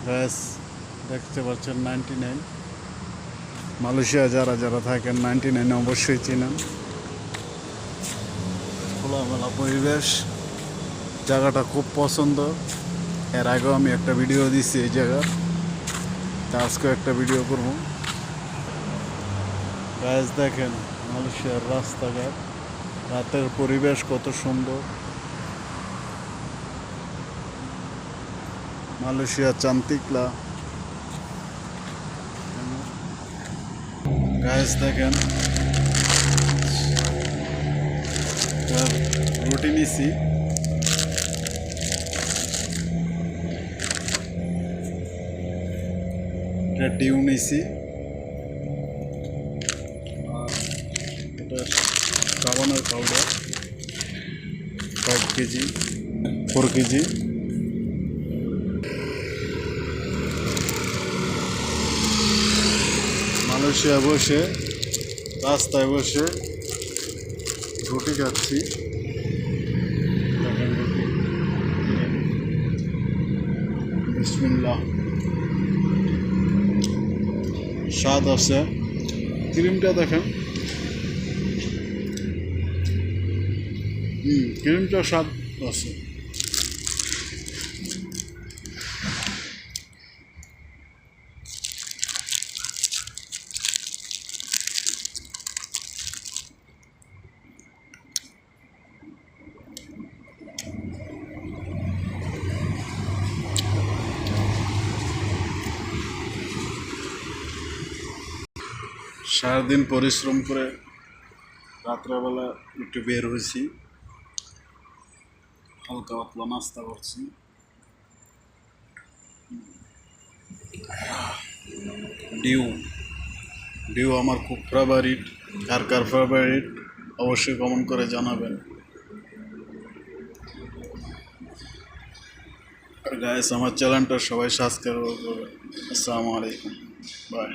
Gas দেখতে পাচ্ছেন 99। Malaysia যারা যারা থাকেন 99 অবশ্যই চিনেন। খোলামেলা পরিবেশ, জায়গাটা খুব পছন্দ। এর আগেও আমি একটা ভিডিও দিচ্ছি এই জায়গার, তা আজকেও একটা ভিডিও করবো। গ্যাস দেখেন মালয়েশিয়ার রাস্তাঘাট, রাতের পরিবেশ কত সুন্দর। মালয়েশিয়া চান্তিকলা। গ্যাস দেখেন রুটি নিছি, ডিউ নিছি, এটা সাবানের পাউডার 5 কেজি 4 কেজি। মালয়েশিয়া বসে রাস্তায় বসে রুটি খাচ্ছি। দেখেন রুটি, বিসমিল্লাহ, স্বাদ আছে। ক্রিমটা দেখেন, ক্রিমটা স্বাদ আছে। সারাদিন পরিশ্রম করে রাত্রেবেলা একটু বের হয়েছি, হালকা পাতলা নাস্তা করছি। ডিউ, ডিউ আমার খুব ফেভারিট। কার কার ফেভারিট অবশ্যই কমেন্ট করে জানাবেন। আর গাইস, আমার চ্যানেলটা সবাই সাবস্ক্রাইব করবেন। আসসালামু আলাইকুম, বাই।